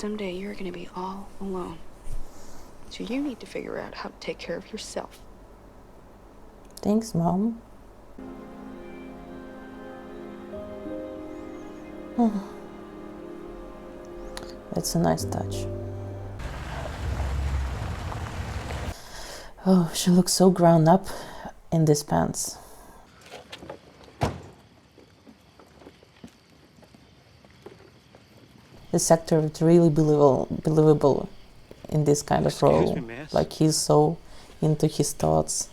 someday you're gonna be all alone. So you need to figure out how to take care of yourself. Thanks, Mom. That's a nice touch. Oh, she looks so grown up in these pants. This actor is really believable in this kind of role. Me, miss. Like he's so into his thoughts.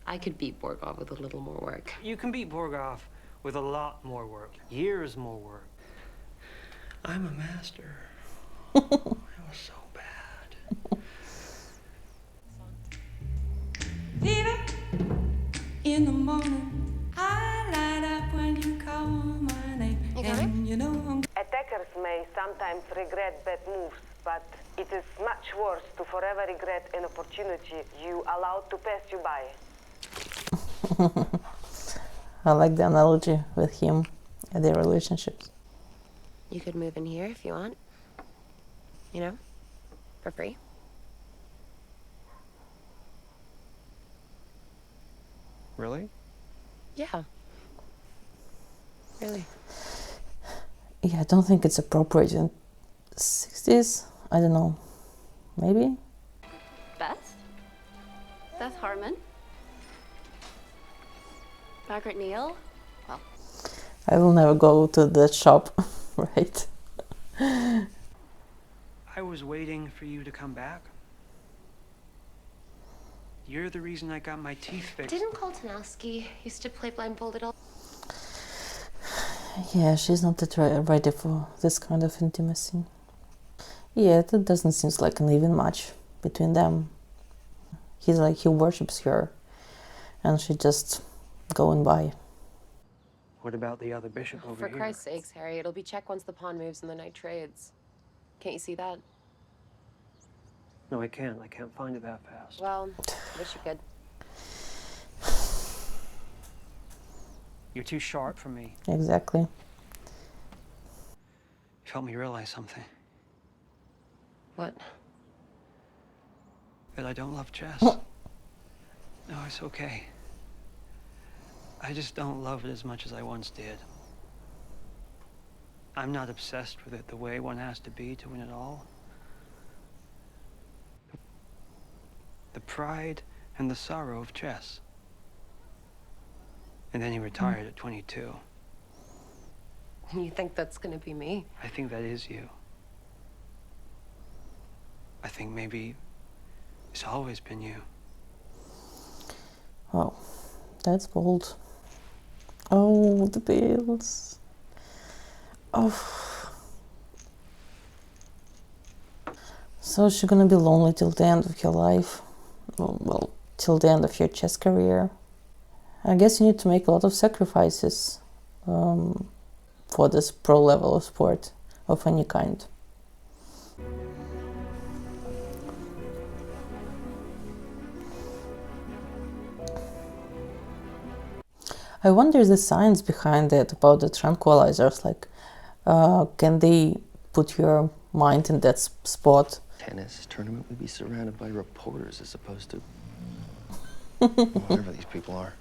I could beat Borgov with a little more work. You can beat Borgov with a lot more work. Years more work. I'm a master. That was so bad. Fever in the morning, I light up when you call my name. And you know I'm... Attackers may sometimes regret bad moves, but it is much worse to forever regret an opportunity you allowed to pass you by. I like the analogy with him and their relationships. You could move in here if you want. You know, for free. Really? Yeah. Really. Yeah, I don't think it's appropriate in the 60s. I don't know. Maybe? Beth? Beth Harmon? Margaret Neal? Well, I will never go to that shop, right? I was waiting for you to come back. You're the reason I got my teeth fixed. Didn't Koltanowski used to play blindfolded all... Yeah, she's not that ready for this kind of intimacy. Yeah, that doesn't seem like an even match between them. He's like, he worships her, and she just going by. What about the other bishop over For here? Christ's sakes, Harry, it'll be check once the pawn moves and the knight trades. Can't you see that? No, I can't. I can't find it that fast. Well, wish you could. You're too sharp for me. Exactly. You helped me realize something. What? That I don't love chess. No, it's okay. I just don't love it as much as I once did. I'm not obsessed with it the way one has to be to win it all. The pride and the sorrow of chess. And then he retired at 22. You think that's gonna be me? I think that is you. I think maybe it's always been you. Oh, that's bold. Oh, the bills. Oh. So she's gonna be lonely till the end of her life. Well, till the end of your chess career. I guess you need to make a lot of sacrifices for this pro level of sport of any kind. I wonder the science behind it about the tranquilizers. Like, can they put your mind in that spot? Tennis tournament would be surrounded by reporters as opposed to whatever these people are.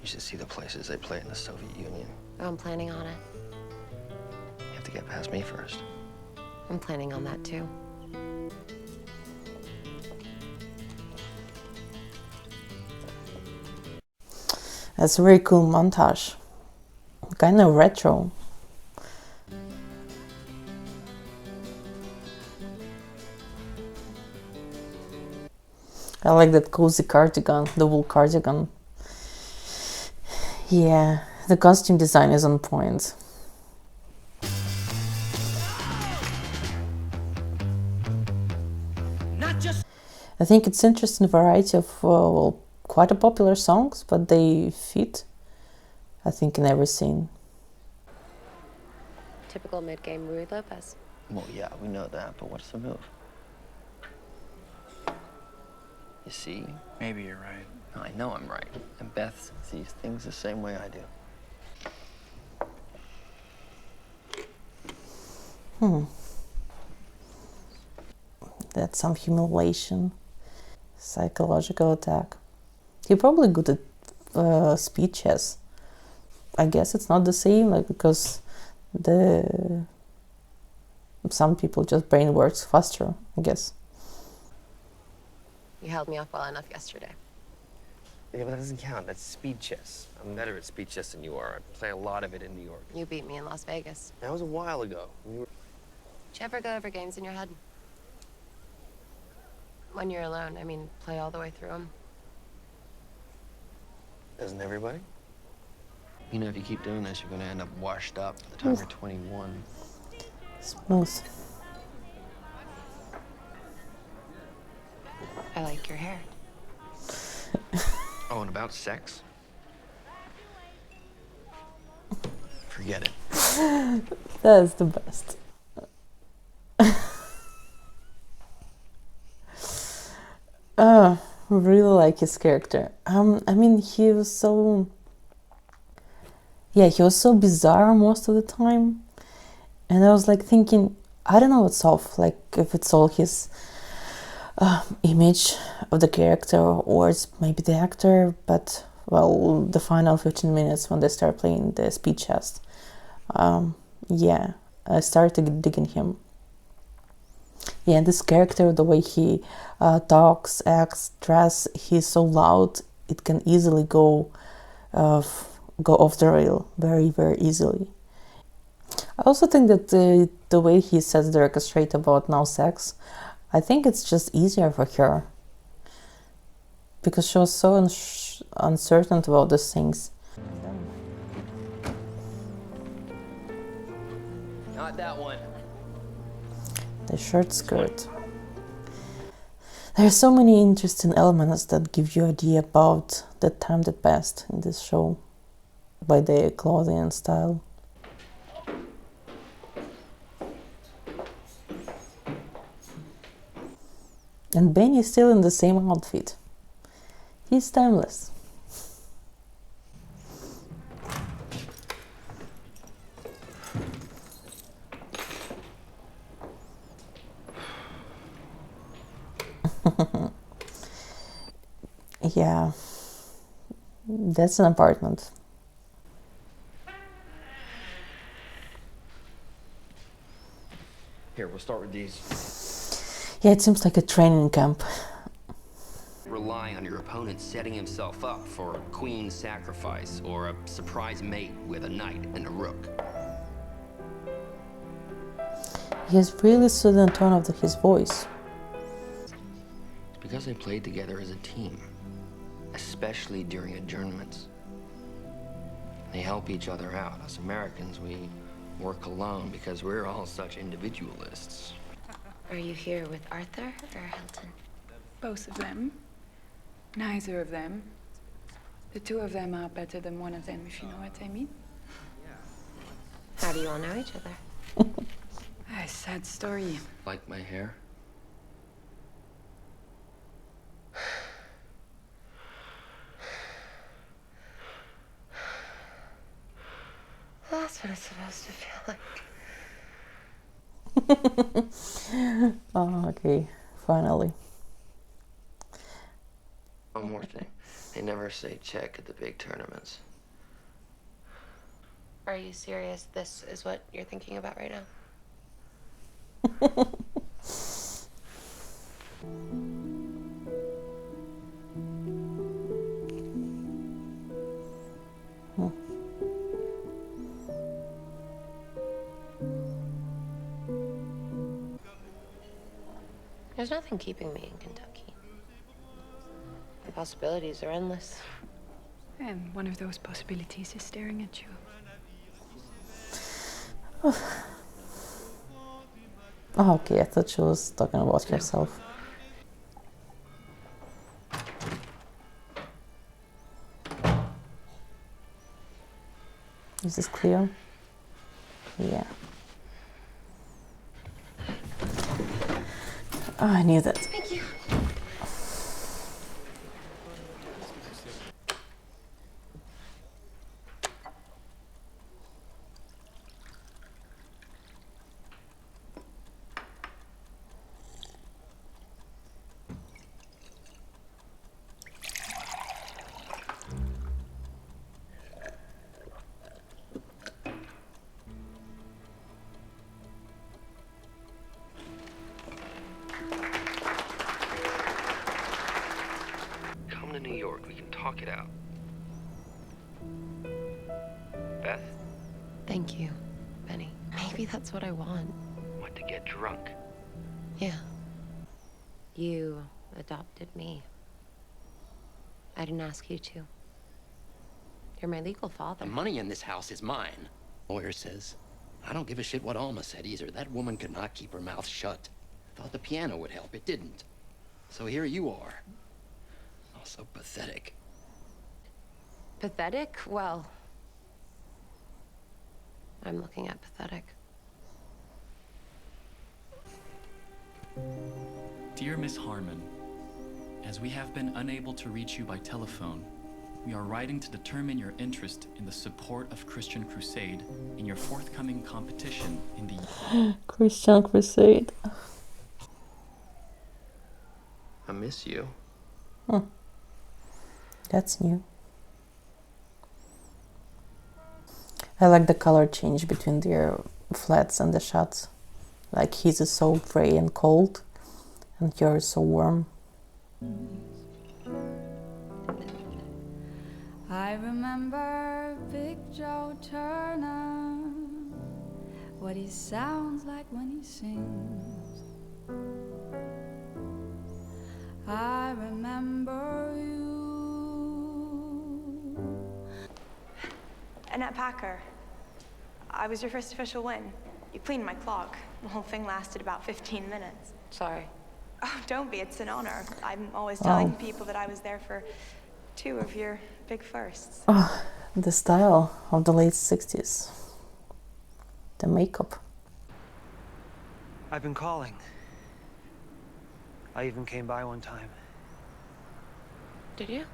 You should see the places they play in the Soviet Union. Oh, I'm planning on it. You have to get past me first. I'm planning on that too. That's a very cool montage. Kind of retro. I like that cozy cardigan, the wool cardigan. Yeah, the costume design is on point. I think it's interesting variety of, well, quite a popular songs, but they fit, I think, in every scene. Typical mid-game Rui Lopez. Well, yeah, we know that, but what's the move? You see? Maybe you're right. No, I know I'm right. And Beth sees things the same way I do. That's some humiliation, psychological attack. He's probably good at speed chess. I guess it's not the same, like, because some people just brain works faster, I guess. You held me off well enough yesterday. Yeah, but that doesn't count. That's speed chess. I'm better at speed chess than you are. I play a lot of it in New York. You beat me in Las Vegas. That was a while ago. Did you ever go over games in your head? When you're alone, I mean, play all the way through them. Doesn't everybody? You know, if you keep doing this, you're going to end up washed up by the time you're 21. Smooth. I like your hair. Oh, and about sex? Forget it. That's the best. Really like his character. I mean, he was so... Yeah, he was so bizarre most of the time. And I was like thinking, I don't know what's off, like if it's all his image of the character or it's maybe the actor, but well, the final 15 minutes when they start playing the speed chess, yeah, I started digging him. Yeah, and this character, the way he talks, acts, dress, he's so loud, it can easily go off the rail very, very easily. I also think that the way he sets the record straight about no sex, I think it's just easier for her. Because she was so uncertain about these things. Not that one. The short skirt. There are so many interesting elements that give you an idea about the time that passed in this show by their clothing and style. And Benny is still in the same outfit. He's timeless. Yeah, that's an apartment. Here, we'll start with these. Yeah, it seems like a training camp. Rely on your opponent setting himself up for a queen sacrifice or a surprise mate with a knight and a rook. He has really soothing tone of his voice. It's because they played together as a team, especially during adjournments. They help each other out. Us Americans, we work alone because we're all such individualists. Are you here with Arthur or Hilton? Both of them. Neither of them. The two of them are better than one of them, if you know what I mean. How do you all know each other? A sad story. Like my hair? That's what it's supposed to feel like. Oh, okay, finally. One more thing. They never say check at the big tournaments. Are you serious? This is what you're thinking about right now? There's nothing keeping me in Kentucky. The possibilities are endless. And one of those possibilities is staring at you. Oh, okay, I thought she was talking about herself. Is this clear? Yeah. Oh, I knew that. Thank you. talk it out. Beth? Thank you, Benny. Maybe that's what I want. Want to get drunk? Yeah. You adopted me. I didn't ask you to. You're my legal father. The money in this house is mine, lawyer says. I don't give a shit what Alma said either. That woman could not keep her mouth shut. Thought the piano would help. It didn't. So here you are. Oh, so pathetic. Pathetic? Well, I'm looking at pathetic. Dear Miss Harmon, as we have been unable to reach you by telephone, we are writing to determine your interest in the support of Christian Crusade in your forthcoming competition in the Christian Crusade. I miss you. That's new. I like the color change between their flats and the shots. Like his is so gray and cold, and yours is so warm. I remember Big Joe Turner, what he sounds like when he sings. I remember you. Annette Packer, I was your first official win. You cleaned my clock. The whole thing lasted about 15 minutes. Sorry. Oh, don't be, it's an honor. I'm always telling people that I was there for 2 of your big firsts. Oh, the style of the late 60s. The makeup. I've been calling. I even came by one time. Did you?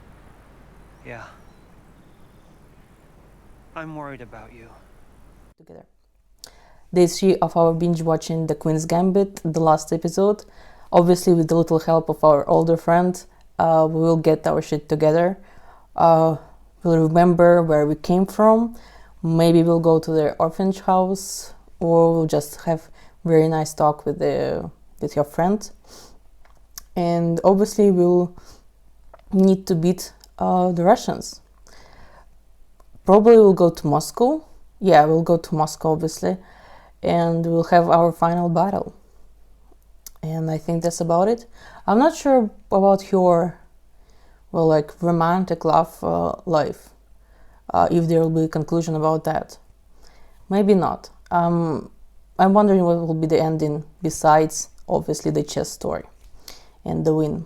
Yeah. I'm worried about you. Together. Day 3 of our binge watching The Queen's Gambit, the last episode. Obviously, with the little help of our older friend, we will get our shit together. We'll remember where we came from. Maybe we'll go to the orphanage house, or we'll just have very nice talk with your friend. And obviously, we'll need to beat the Russians. Probably we'll go to Moscow. Yeah, we'll go to Moscow, obviously. And we'll have our final battle. And I think that's about it. I'm not sure about your, well, like, romantic love life. If there will be a conclusion about that. Maybe not. I'm wondering what will be the ending besides, obviously, the chess story and the win.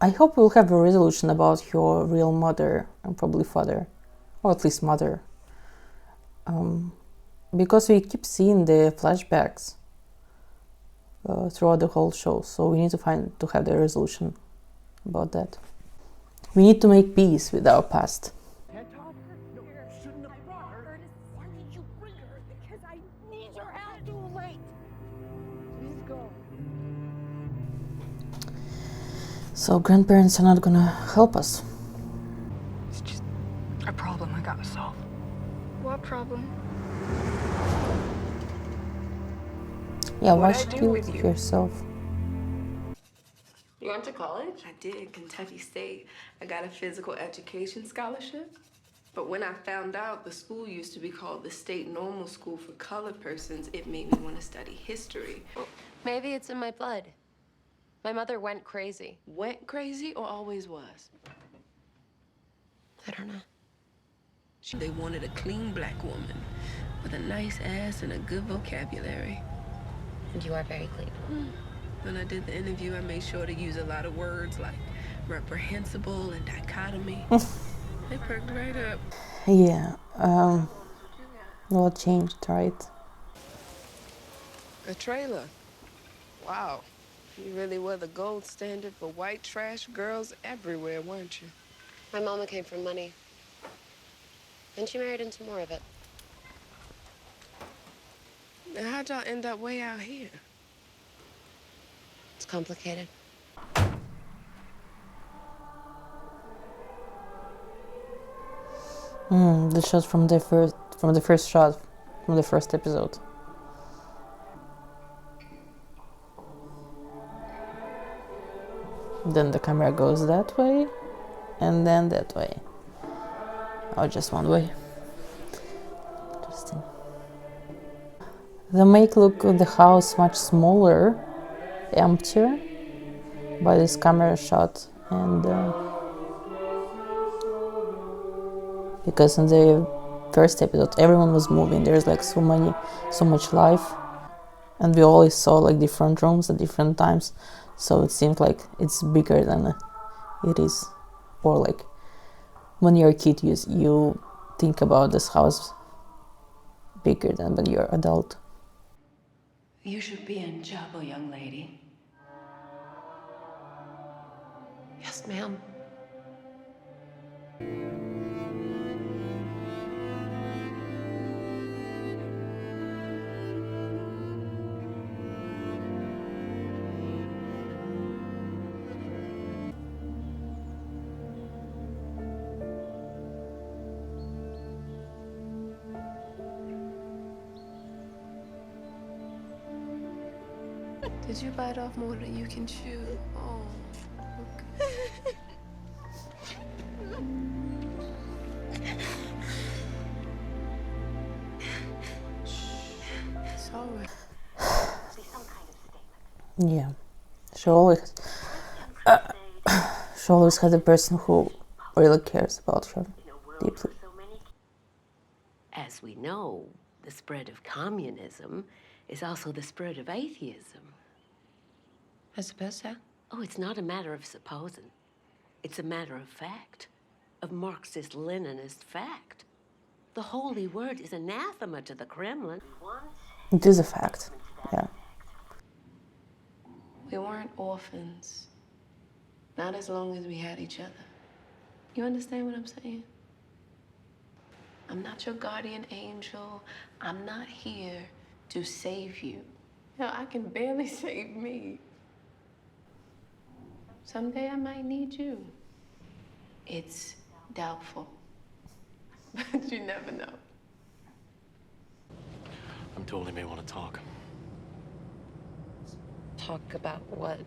I hope we'll have a resolution about your real mother and probably father, or at least mother. Because we keep seeing the flashbacks throughout the whole show, so we need to have the resolution about that. We need to make peace with our past. So grandparents are not gonna help us. It's just a problem I gotta solve. What problem? Yeah, why should you with yourself? You went to college? I did, Kentucky State. I got a physical education scholarship. But when I found out the school used to be called the State Normal School for Colored Persons, it made me want to study history. Maybe it's in my blood. My mother went crazy. Went crazy or always was? I don't know. They wanted a clean black woman with a nice ass and a good vocabulary. And you are very clean. When I did the interview, I made sure to use a lot of words like reprehensible and dichotomy. They perked right up. Yeah, well changed, right? A trailer. Wow. You really were the gold standard for white trash girls everywhere, weren't you? My mama came from money. And she married into more of it. Now, how'd y'all end up way out here? It's complicated. The shot from the first shot from the first episode. Then the camera goes that way. and then that way. Or just one way. Interesting. They make look the house much smaller, emptier by this camera shot, and because in the first episode everyone was moving, there's like so much life, and we always saw like different rooms at different times, so it seemed like it's bigger than it is. Or like when you're a kid, you think about this house bigger than when you're adult. You should be in trouble, young lady. Yes, ma'am. Did you bite off more than you can chew? Oh, okay. It's all right. Yeah, she always had a person who really cares about her deeply. As we know, the spread of communism is also the spread of atheism. I suppose so. Oh, it's not a matter of supposing. It's a matter of fact, of Marxist-Leninist fact. The holy word is anathema to the Kremlin. It is a fact, yeah. We weren't orphans. Not as long as we had each other. You understand what I'm saying? I'm not your guardian angel. I'm not here to save you. Hell, I can barely save me. Someday I might need you. It's doubtful, but you never know. I'm told he may want to talk. Talk about what?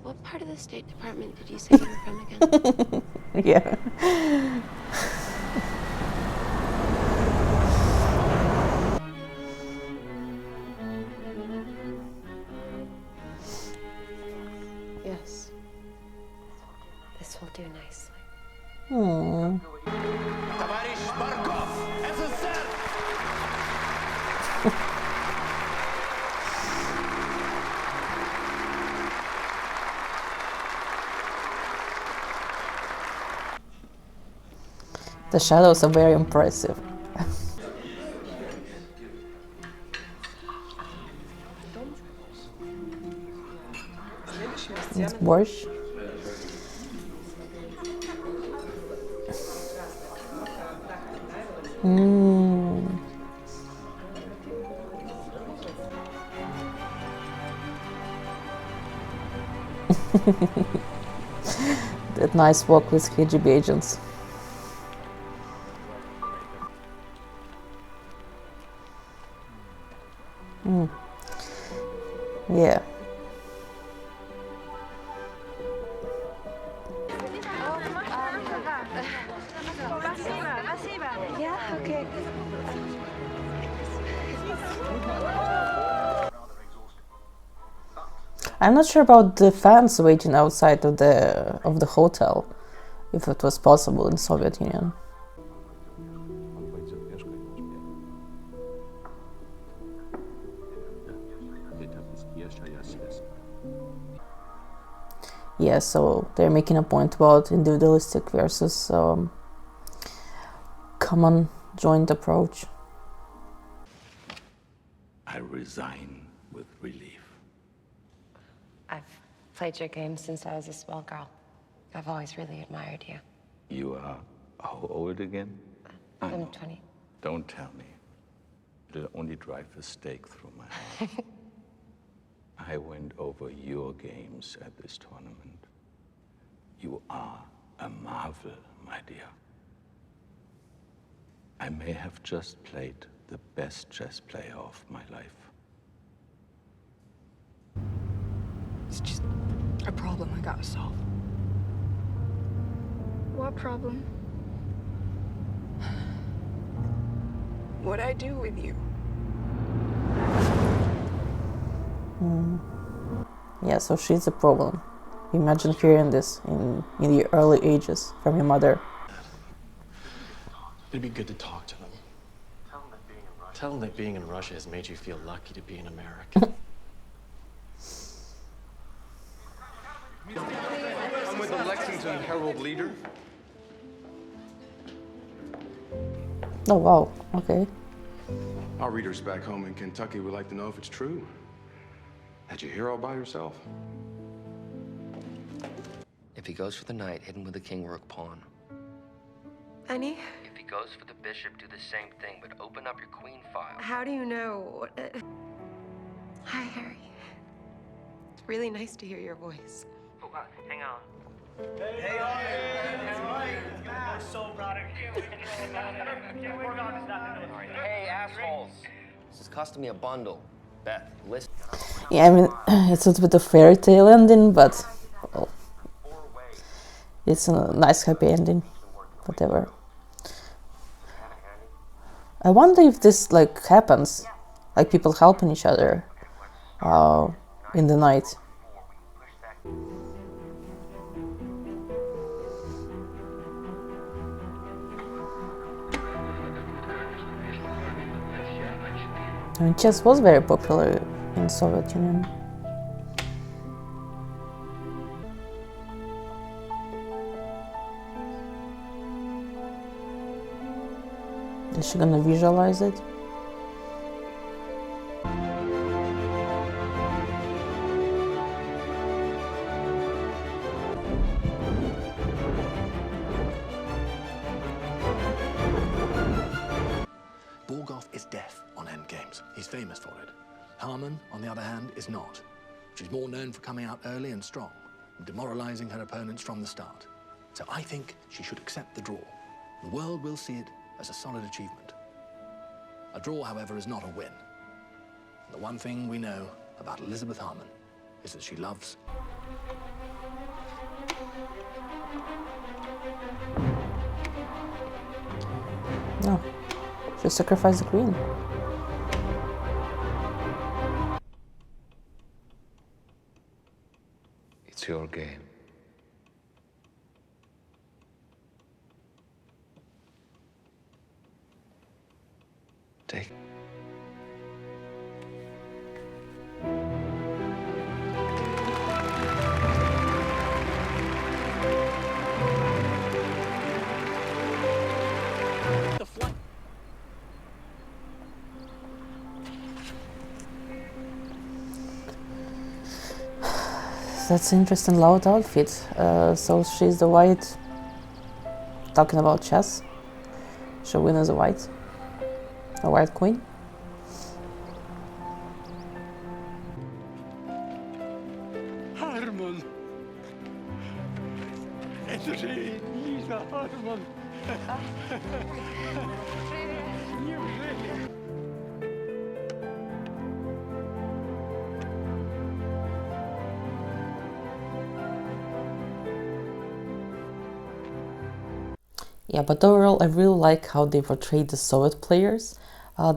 What part of the State Department did you say you were from again? Yeah. Yes. This will do nicely. Hmm. The shadows are very impressive. It's borscht. That nice walk with KGB agents. Yeah. Yeah, okay. I'm not sure about the fans waiting outside of the hotel, if it was possible in Soviet Union. Yeah, so they're making a point about individualistic versus common joint approach. I resign with relief. I've played your game since I was a small girl. I've always really admired you. You are how old again? I'm 20. Don't tell me. It'll only drive a stake through my heart. I went over your games at this tournament. You are a marvel, my dear. I may have just played the best chess player of my life. problem I gotta solve. What problem? What'd I do with you? Yeah, so she's the problem. Imagine hearing this in the early ages from your mother. It'd be good to talk to them. Tell them that being in Russia has made you feel lucky to be an American. I'm with the Lexington Herald Leader. Oh, wow, okay. Our readers back home in Kentucky would like to know if it's true that you're here all by yourself. If he goes for the knight, hidden with the king, rook, pawn. Honey, If he goes for the bishop, do the same thing, but open up your queen file. how do you know? Hi, Harry. It's really nice to hear your voice. Oh, hang on. I'm so proud of you. Hey, assholes! This is costing me a bundle. Beth, listen. Yeah, I mean, it's a bit of fairy tale ending, but well, it's a nice happy ending, whatever. I wonder if this like happens, like people helping each other in the night. I mean, chess was very popular in Soviet Union. Is she gonna visualize it? Borgoff is deaf on endgames. He's famous for it. Harman, on the other hand, is not. She's more known for coming out early and strong, and demoralizing her opponents from the start. So I think she should accept the draw. The world will see it as a solid achievement. A draw, however, is not a win. And the one thing we know about Elizabeth Harman is that she loves... No, she sacrificed the queen. It's your game. Take. That's an interesting loud outfit. So she's the white, talking about chess. She'll win as a white queen. Harman. Andrzej, Lisa, Harman. Неужели? Yeah, but overall, I really like how they portrayed the Soviet players.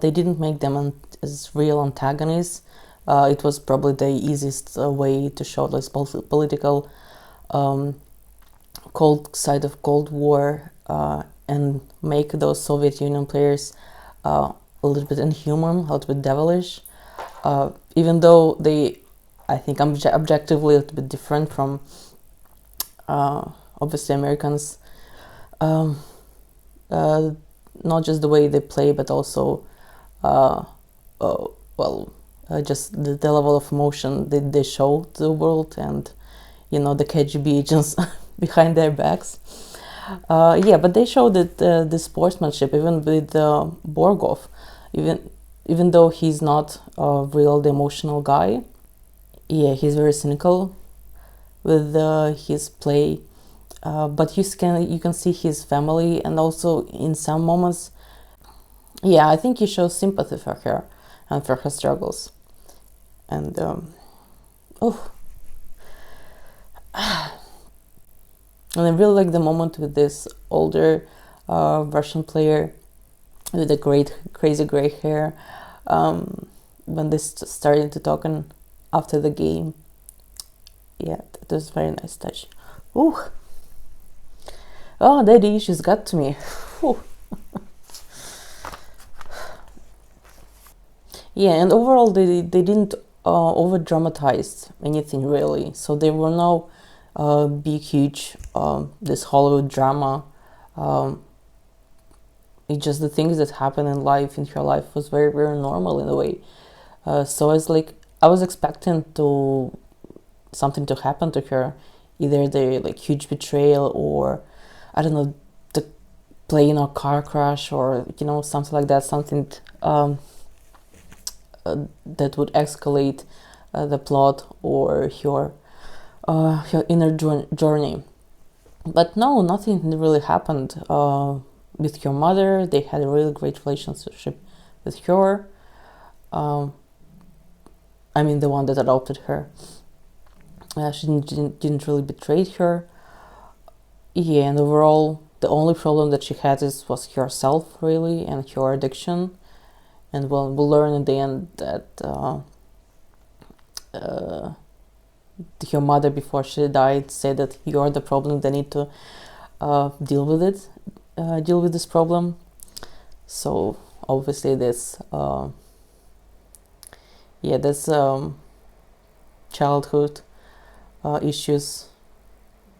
They didn't make them as real antagonists. It was probably the easiest way to show this political cold side of Cold War and make those Soviet Union players a little bit inhuman, a little bit devilish. Even though they, I think, objectively a little bit different from obviously Americans. Not just the way they play, but also, just the level of emotion that they show to the world, and the KGB agents behind their backs. Yeah, but they showed that the sportsmanship, even with Borgov, even though he's not a real emotional guy. Yeah, he's very cynical with his play. But you can see his family, and also in some moments, yeah, I think he shows sympathy for her and for her struggles. And And I really like the moment with this older Russian player with the great crazy gray hair, when they started to talk after the game. Yeah, that was a very nice touch. Ooh. Oh, daddy issues got to me. Yeah, and overall they didn't over dramatize anything really. So there were no big huge this Hollywood drama. It's just the things that happen in life, in her life, was very, very normal in a way. So it's like I was expecting something to happen to her, either the like huge betrayal, or I don't know, the plane or car crash, or something like that, something that would escalate the plot or her inner journey. But no, nothing really happened with her mother. They had a really great relationship with her. I mean, the one that adopted her. She didn't really betray her. Yeah, and overall, the only problem that she had was herself, really, and her addiction. And we'll learn in the end that her mother, before she died, said that you're the problem. They need to deal with it, deal with this problem. So obviously, that's childhood issues,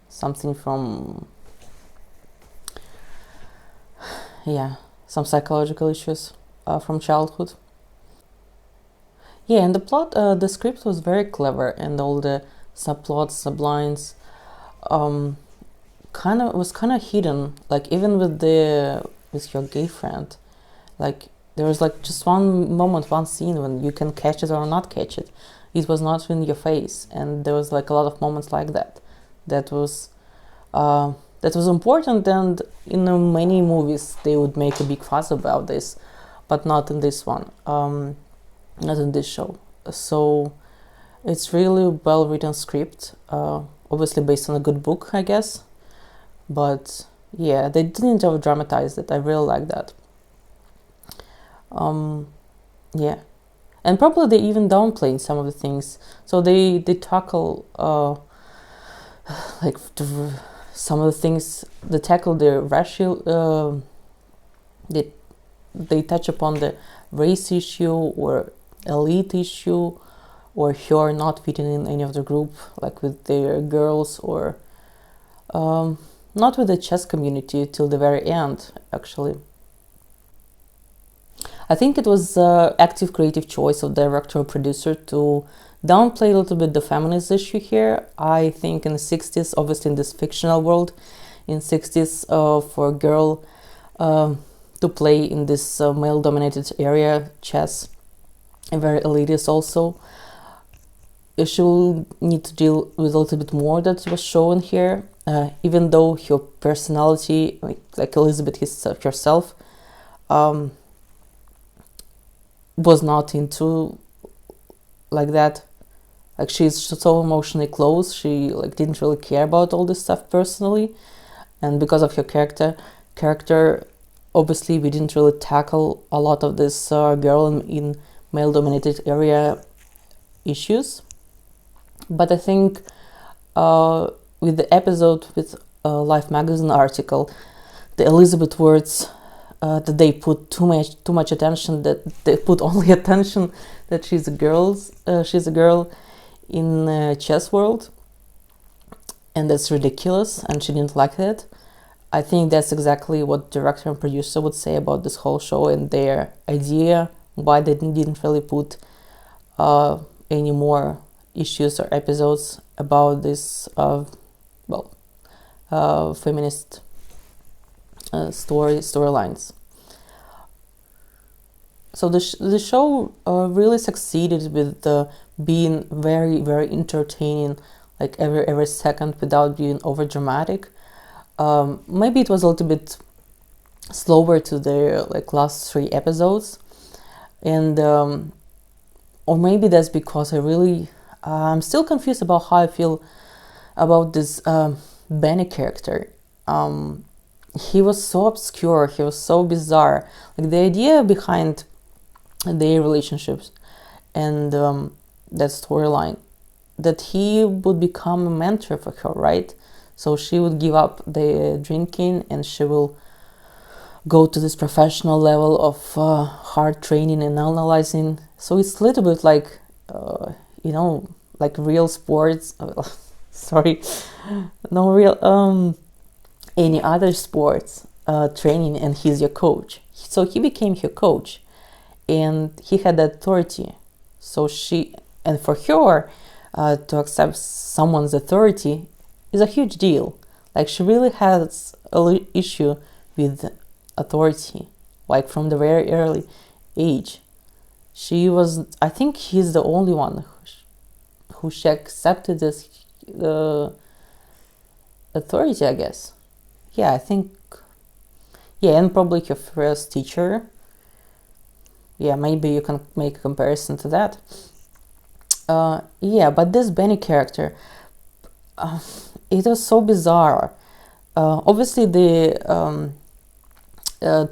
something from some psychological issues from childhood. Yeah, and the plot, the script was very clever, and all the subplots, sublines, was kind of hidden. Like even with your gay friend, like there was like just one moment, one scene when you can catch it or not catch it. It was not in your face, and there was like a lot of moments like that. That was important, and in many movies they would make a big fuss about this, but not in this one, not in this show. So it's really well written script, obviously based on a good book, I guess. But yeah, they didn't over dramatize it. I really like that. Yeah, and probably they even downplayed some of the things. So they tackle some of the things. They tackle the racial. They touch upon the race issue or elite issue, or her not fitting in any of the group, like with their girls, or not with the chess community till the very end, actually. I think it was active creative choice of director or producer to downplay a little bit the feminist issue here. I think in the 60s, obviously in this fictional world, in 60s, for a girl to play in this male-dominated area, chess, and very elitist also, she will need to deal with a little bit more that was shown here, even though her personality, like Elizabeth herself, was not into like that. Like she's so emotionally close, she like didn't really care about all this stuff personally, and because of her character, obviously we didn't really tackle a lot of this girl in male-dominated area issues. But I think with the episode, with Life magazine article, the Elizabeth words, that they put too much attention, that they put only attention that she's a girl in chess world, and that's ridiculous, and she didn't like that. I think that's exactly what director and producer would say about this whole show, and their idea why they didn't really put any more issues or episodes about this feminist storylines. So the show really succeeded with being very, very entertaining, like every second, without being over dramatic. Maybe it was a little bit slower to the last 3 episodes, and or maybe that's because I'm still confused about how I feel about this Benny character. He was so obscure, he was so bizarre. Like the idea behind their relationships and that storyline, that he would become a mentor for her, right? So she would give up the drinking and she will go to this professional level of hard training and analyzing. So it's a little bit like, like real sports. Sorry, no real any other sports training, and he's your coach. So he became her coach, and he had that authority. So and for her to accept someone's authority is a huge deal. Like she really has an issue with authority, like from the very early age. I think he's the only one who she accepted this authority, I guess. Yeah, I think, yeah, and probably her first teacher. Yeah, maybe you can make a comparison to that. Yeah, but this Benny character, it was so bizarre. Obviously, the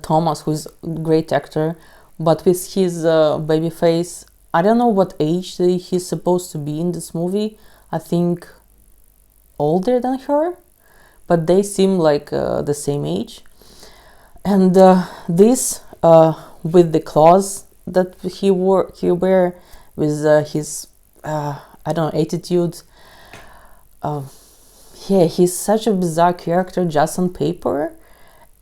Thomas, who is a great actor, but with his baby face, I don't know what age he's supposed to be in this movie. I think older than her, but they seem like the same age. And this with the claws that he wear with his I don't know, attitude. Yeah, he's such a bizarre character just on paper,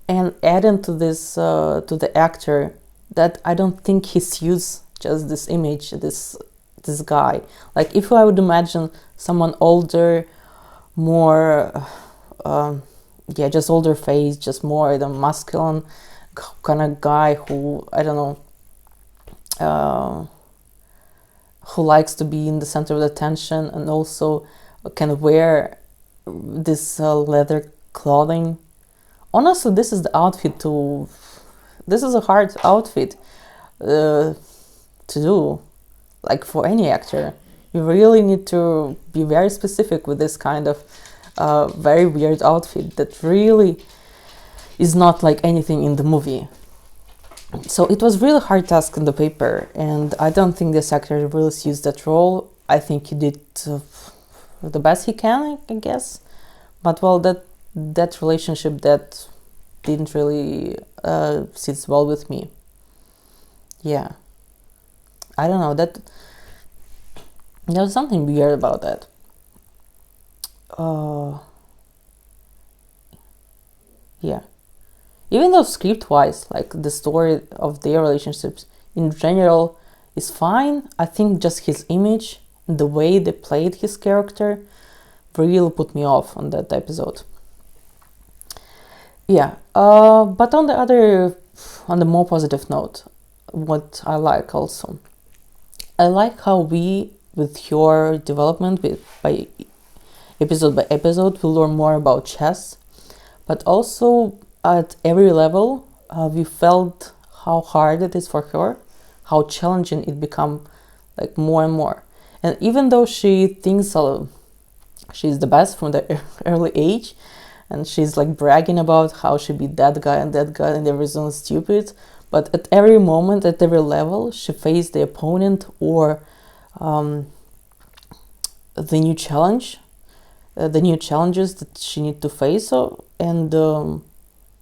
and adding to this to the actor that I don't think he suits just this image, this guy. Like if I would imagine someone older, more yeah, just older face, just more the masculine kind of guy who, I don't know, who likes to be in the center of the attention and also can wear this leather clothing. Honestly, this is the outfit this is a hard outfit to do, like for any actor. You really need to be very specific with this kind of very weird outfit that really is not like anything in the movie. So it was really hard task on the paper, and I don't think this actor really suits that role. I think he did the best he can, I guess. But well, that relationship that didn't really sits well with me. Yeah, I don't know, that there's something weird about that. Yeah, even though script-wise, like the story of their relationships in general is fine, I think just his image, the way they played his character, really put me off on that episode. Yeah, but on the more positive note, what I like also, I like how we, with your development, by episode, we learn more about chess, but also at every level, we felt how hard it is for her, how challenging it become, like more and more. And even though she thinks she's the best from the early age, and she's like bragging about how she beat that guy and everyone's stupid, but at every moment, at every level, she faced the opponent or the new challenge, the new challenges that she need to face, and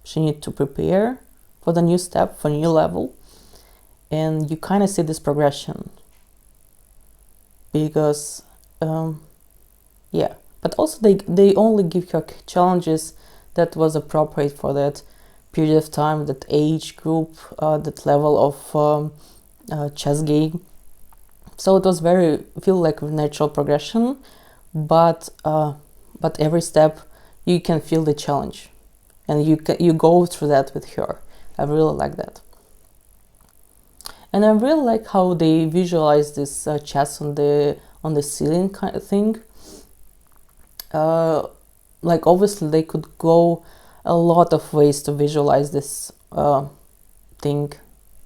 she need to prepare for the new step, for new level. And you kind of see this progression because yeah, but also they only give her challenges that was appropriate for that period of time, that age group, that level of chess game. So it was feel like natural progression, but every step you can feel the challenge, and you go through that with her. I really like that. And I really like how they visualize this chess on the ceiling kind of thing. Like obviously they could go a lot of ways to visualize this thing.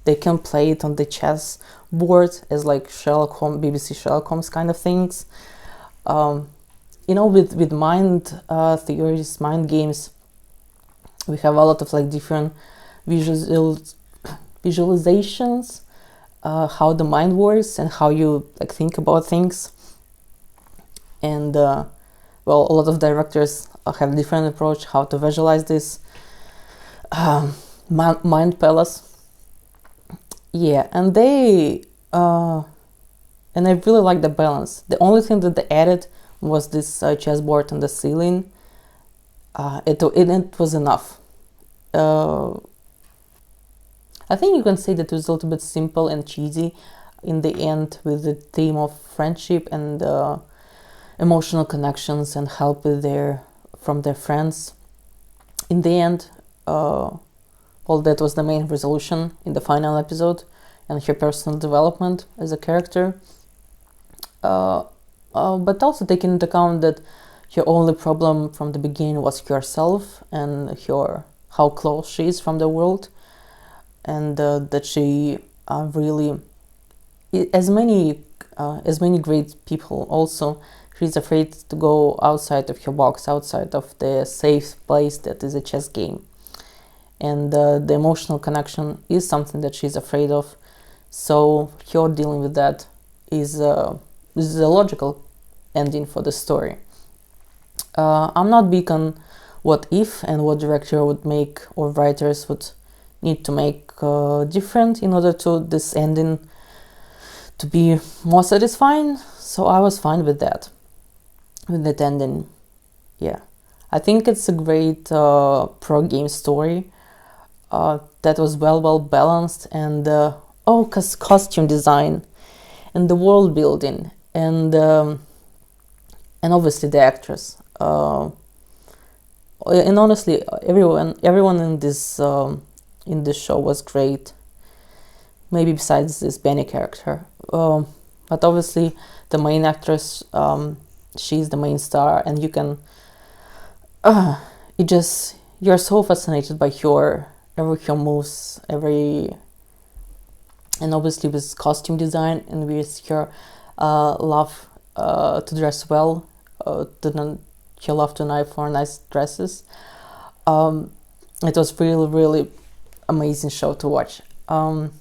They can play it on the chess board as like Sherlock Holmes, BBC Sherlock Holmes kind of things. you know, with mind theories, mind games, we have a lot of like different visualizations, how the mind works and how you like think about things. And well, a lot of directors have different approach how to visualize this mind palace. Yeah, and they and I really like the balance. The only thing that they added was this chessboard on the ceiling. It was enough. I think you can say that it was a little bit simple and cheesy in the end, with the theme of friendship and emotional connections and help from their friends. In the end, well, that was the main resolution in the final episode, and her personal development as a character. But also taking into account that her only problem from the beginning was herself and how close she is from the world, and that she really, as many great people also, she's afraid to go outside of her box, outside of the safe place that is a chess game. And the emotional connection is something that she's afraid of. So her dealing with that is a logical ending for the story. I'm not big on what if and what director would make or writers would need to make different in order to this ending to be more satisfying. So I was fine with that ending. Yeah, I think it's a great pro game story that was well balanced, and costume design and the world building and obviously the actress, and honestly everyone in this show was great, maybe besides this Benny character, but obviously the main actress, she's the main star, and you can you're so fascinated by her moves, and obviously with costume design and with her love to dress well, her love to knife for nice dresses. It was really amazing show to watch, and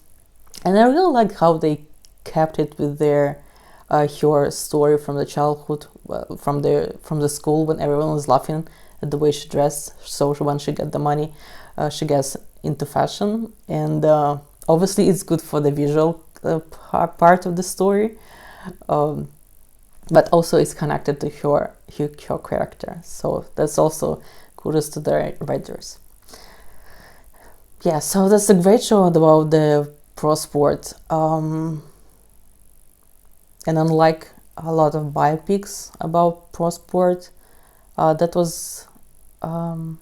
I really like how they kept it with their her story from the childhood, from the school, when everyone was laughing at the way she dressed. So when she got the money, she gets into fashion, and obviously it's good for the visual part of the story, but also it's connected to her character. So that's also kudos to the writers. Yeah, so that's a great show about the pro sport. And unlike a lot of biopics about pro sport, that was a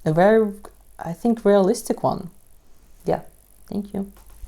very, I think, realistic one. Yeah, thank you.